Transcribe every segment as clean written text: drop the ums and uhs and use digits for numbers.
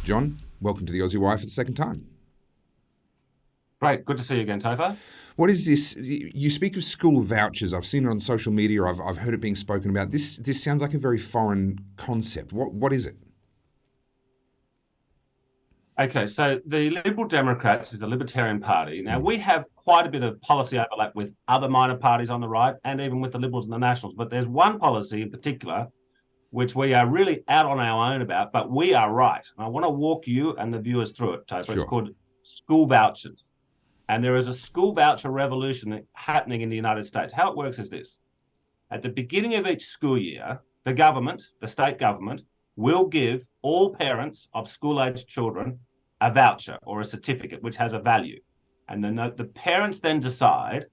John, welcome to the Aussie Wire for the second time. Great. Good to see you again, Topher. What is this? You speak of school vouchers. I've seen it on social media. I've heard it being spoken about. This sounds like a very foreign concept. What is it? Okay, so the Liberal Democrats is the Libertarian Party. Now, we have quite a bit of policy overlap with other minor parties on the right and even with the Liberals and the Nationals. But there's one policy in particular which we are really out on our own about, but we are right. And I want to walk you and the viewers through it, Topher. Sure. It's called school vouchers. And there is a school voucher revolution happening in the United States. How it works is this. At the beginning of each school year, the government, the state government, will give all parents of school-aged children a voucher or a certificate which has a value. And then the parents then decide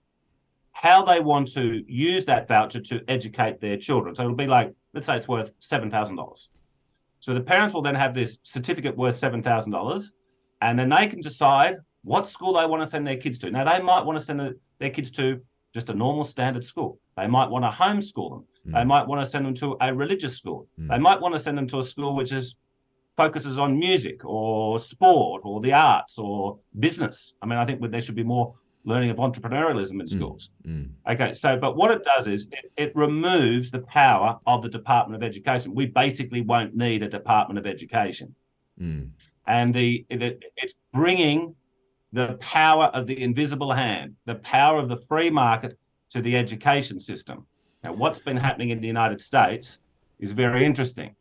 how they want to use that voucher to educate their children. So it'll be like, let's say it's worth $7,000. So the parents will then have this certificate worth $7,000, and then they can decide what school they want to send their kids to. Now, they might want to send their kids to just a normal standard school. They might want to homeschool them. They might want to send them to a religious school. They might want to send them to a school which focuses on music or sport or the arts or business. I mean, I think there should be more learning of entrepreneurialism in schools. Okay, but what it does is it removes the power of the Department of Education. We basically won't need a Department of Education. And it's bringing the power of the invisible hand, the power of the free market to the education system. Now, what's been happening in the United States is very interesting.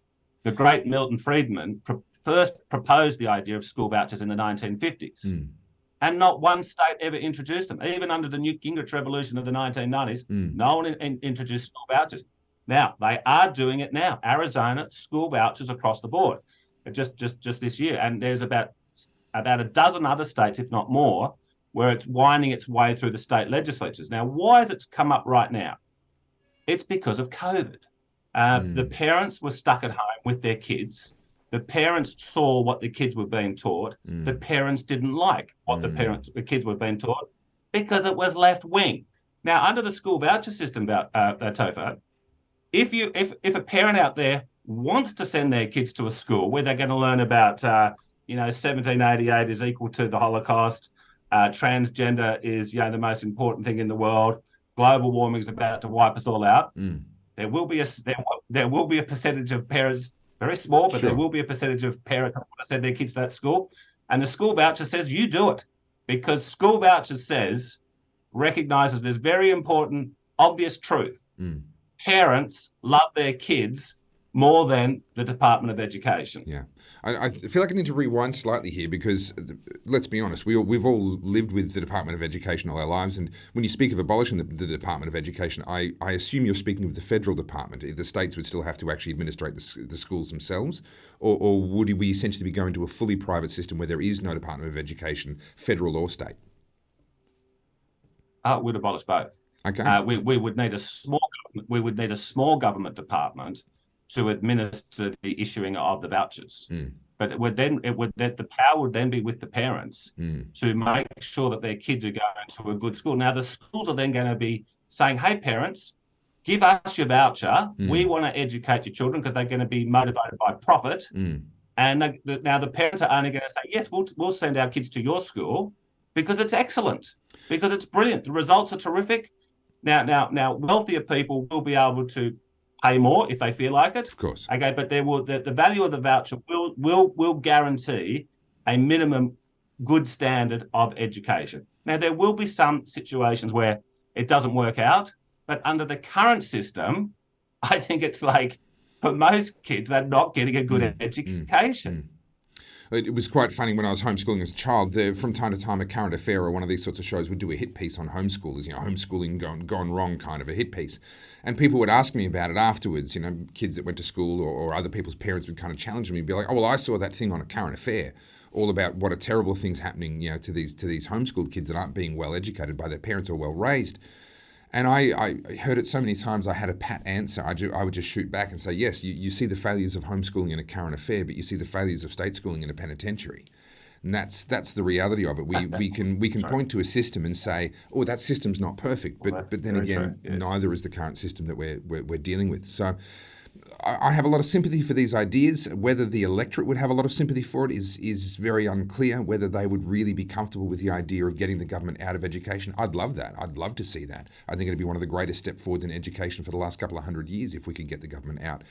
The great Milton Friedman first proposed the idea of school vouchers in the 1950s. And not one state ever introduced them. Even under the Newt Gingrich revolution of the 1990s, no one introduced school vouchers. Now, they are doing it now. Arizona, school vouchers across the board, just this year. And there's about a dozen other states, if not more, where it's winding its way through the state legislatures. Now, why has it come up right now? It's because of COVID. The parents were stuck at home with their kids. The parents saw what the kids were being taught. The parents didn't like what the kids were being taught because it was left wing. Now, under the school voucher system, Topher, if a parent out there wants to send their kids to a school where they're going to learn about 1788 is equal to the Holocaust, transgender is the most important thing in the world, global warming is about to wipe us all out, there will be a percentage of parents. Very small, but there will be a percentage of parents who want to send their kids to that school. And the school voucher says you do it because school voucher recognizes this very important, obvious truth. Parents love their kids more than the Department of Education. Yeah. I feel like I need to rewind slightly here because, let's be honest, we've all lived with the Department of Education all our lives. And when you speak of abolishing the Department of Education, I assume you're speaking of the federal department. The states would still have to actually administrate the schools themselves, or would we essentially be going to a fully private system where there is no Department of Education, federal or state? We'd abolish both. Okay. We would need a small government department to administer the issuing of the vouchers. But the power would then be with the parents to make sure that their kids are going to a good school. Now, the schools are then going to be saying, hey, parents, give us your voucher. We want to educate your children because they're going to be motivated by profit. And now the parents are only going to say, yes, we'll send our kids to your school because it's excellent, because it's brilliant. The results are terrific. Now, wealthier people will be able to pay more if they feel like it. Of course. Okay, but the value of the voucher will guarantee a minimum good standard of education. Now, there will be some situations where it doesn't work out, but under the current system, I think it's like for most kids, they're not getting a good education. It was quite funny when I was homeschooling as a child. From time to time, a current affair or one of these sorts of shows would do a hit piece on homeschoolers, homeschooling gone wrong kind of a hit piece. And people would ask me about it afterwards, kids that went to school or other people's parents would kind of challenge me and be like, oh, well, I saw that thing on a current affair, all about what a terrible thing's happening, to these homeschooled kids that aren't being well educated by their parents or well raised. And I heard it so many times I had a pat answer. I would just shoot back and say, yes, you see the failures of homeschooling in a current affair, but you see the failures of state schooling in a penitentiary. And that's the reality of it. We can point to a system and say, oh, that system's not perfect. But then again, neither is the current system that we're dealing with. So I have a lot of sympathy for these ideas. Whether the electorate would have a lot of sympathy for it is very unclear. Whether they would really be comfortable with the idea of getting the government out of education, I'd love that. I'd love to see that. I think it'd be one of the greatest step forwards in education for the last couple of 100 years if we could get the government out.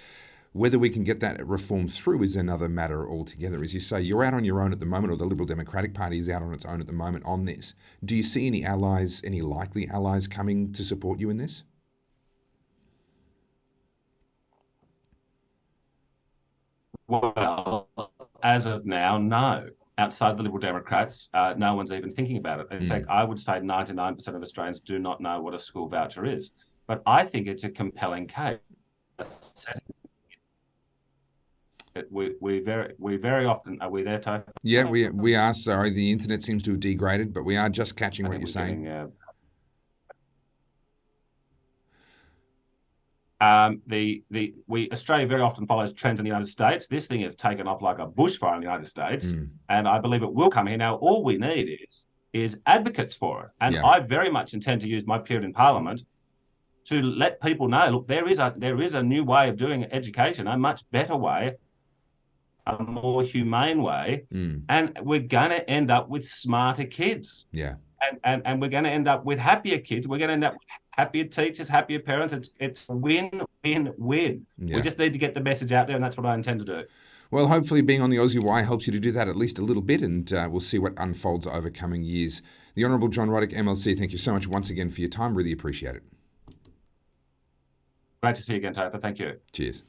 Whether we can get that reform through is another matter altogether. As you say, you're out on your own at the moment, or the Liberal Democratic Party is out on its own at the moment on this. Do you see any allies, any likely allies coming to support you in this? Well, as of now, no. Outside the Liberal Democrats, no one's even thinking about it. In fact, I would say 99% of Australians do not know what a school voucher is. But I think it's a compelling case. We very often are we there, Toph? Yeah, we are. Sorry, the internet seems to have degraded, but we are just catching what you're saying. Australia very often follows trends in the United States. This thing has taken off like a bushfire in the United States, and I believe it will come here. Now, all we need is advocates for it, and I very much intend to use my period in Parliament to let people know. Look, there is a new way of doing education, a much better way, a more humane way, and we're going to end up with smarter kids. Yeah, and we're going to end up with happier kids. We're going to end up with happier teachers, happier parents. It's win, win, win. Yeah. We just need to get the message out there, and that's what I intend to do. Well, hopefully being on the Aussie Y helps you to do that at least a little bit, and we'll see what unfolds over coming years. The Honourable John Ruddick, MLC, thank you so much once again for your time. Really appreciate it. Great to see you again, Topher. Thank you. Cheers.